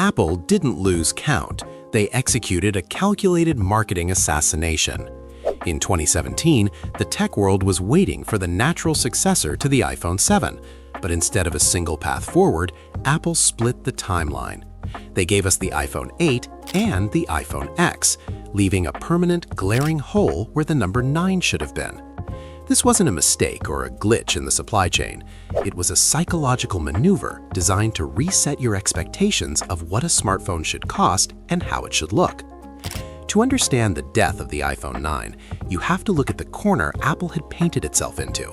Apple didn't lose count. They executed a calculated marketing assassination. In 2017, the tech world was waiting for the natural successor to the iPhone 7, but instead of a single path forward, Apple split the timeline. They gave us the iPhone 8 and the iPhone X, leaving a permanent, glaring hole where the number 9 should have been. This wasn't a mistake or a glitch in the supply chain. It was a psychological maneuver designed to reset your expectations of what a smartphone should cost and how it should look. To understand the death of the iPhone 9, you have to look at the corner Apple had painted itself into.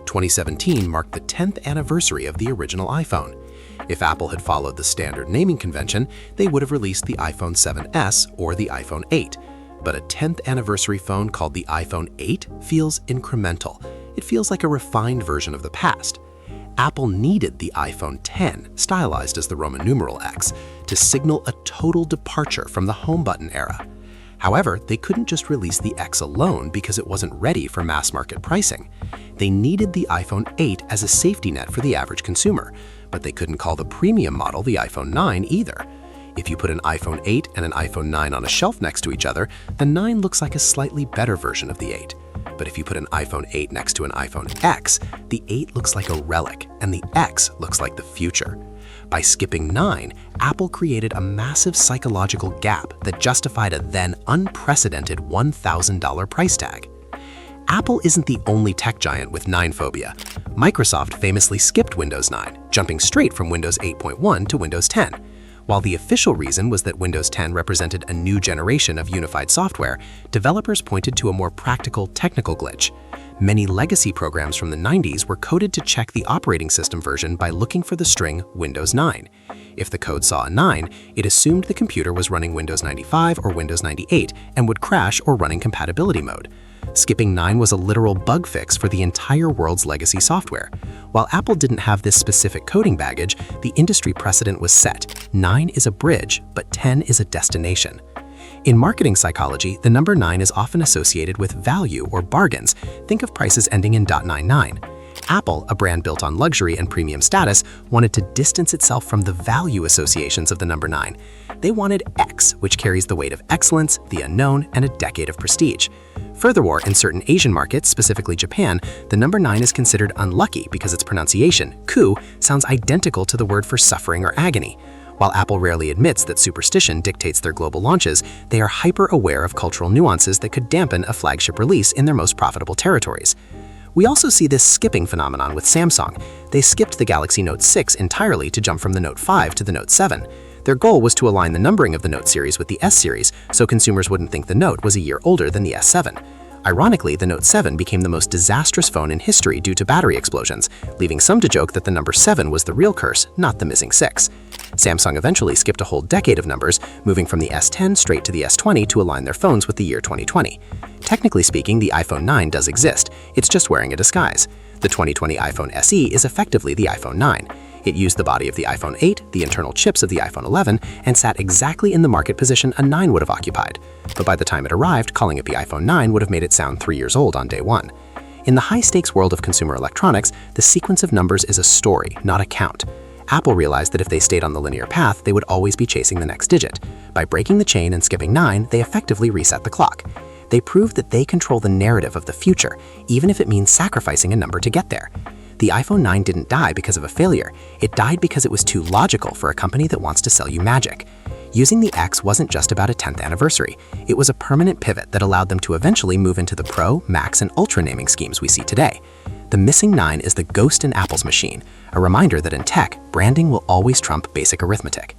2017 marked the 10th anniversary of the original iPhone. If Apple had followed the standard naming convention, they would have released the iPhone 7s or the iPhone 8. But a 10th anniversary phone called the iPhone 8 feels incremental. It feels like a refined version of the past. Apple needed the iPhone 10, stylized as the Roman numeral X, to signal a total departure from the home button era. However, they couldn't just release the X alone because it wasn't ready for mass market pricing. They needed the iPhone 8 as a safety net for the average consumer, but they couldn't call the premium model the iPhone 9 either. If you put an iPhone 8 and an iPhone 9 on a shelf next to each other, the 9 looks like a slightly better version of the 8. But if you put an iPhone 8 next to an iPhone X, the 8 looks like a relic and the X looks like the future. By skipping 9, Apple created a massive psychological gap that justified a then unprecedented $1,000 price tag. Apple isn't the only tech giant with Nine-Phobia. Microsoft famously skipped Windows 9, jumping straight from Windows 8.1 to Windows 10. While the official reason was that Windows 10 represented a new generation of unified software, developers pointed to a more practical technical glitch. Many legacy programs from the 90s were coded to check the operating system version by looking for the string Windows 9. If the code saw a 9, it assumed the computer was running Windows 95 or Windows 98 and would crash or run in compatibility mode. Skipping 9 was a literal bug fix for the entire world's legacy software. While Apple didn't have this specific coding baggage, the industry precedent was set. 9 is a bridge, but 10 is a destination. In marketing psychology, the number 9 is often associated with value or bargains. Think of prices ending in .99. Apple, a brand built on luxury and premium status, wanted to distance itself from the value associations of the number 9. They wanted X, which carries the weight of excellence, the unknown, and a decade of prestige. Furthermore, in certain Asian markets, specifically Japan, the number 9 is considered unlucky because its pronunciation, ku, sounds identical to the word for suffering or agony. While Apple rarely admits that superstition dictates their global launches, they are hyper-aware of cultural nuances that could dampen a flagship release in their most profitable territories. We also see this skipping phenomenon with Samsung. They skipped the Galaxy Note 6 entirely to jump from the Note 5 to the Note 7. Their goal was to align the numbering of the Note series with the S series so consumers wouldn't think the Note was a year older than the S7. Ironically, the Note 7 became the most disastrous phone in history due to battery explosions, leaving some to joke that the number 7 was the real curse, not the missing 6. Samsung eventually skipped a whole decade of numbers, moving from the S10 straight to the S20 to align their phones with the year 2020. Technically speaking, the iPhone 9 does exist, it's just wearing a disguise. The 2020 iPhone SE is effectively the iPhone 9. It used the body of the iPhone 8, the internal chips of the iPhone 11, and sat exactly in the market position a 9 would have occupied. But by the time it arrived, calling it the iPhone 9 would have made it sound 3 years old on day one. In the high-stakes world of consumer electronics, the sequence of numbers is a story, not a count. Apple realized that if they stayed on the linear path, they would always be chasing the next digit. By breaking the chain and skipping 9, they effectively reset the clock. They proved that they control the narrative of the future, even if it means sacrificing a number to get there. The iPhone 9 didn't die because of a failure. It died because it was too logical for a company that wants to sell you magic. Using the X wasn't just about a 10th anniversary. It was a permanent pivot that allowed them to eventually move into the Pro, Max, and Ultra naming schemes we see today. The missing 9 is the ghost in Apple's machine, a reminder that in tech, branding will always trump basic arithmetic.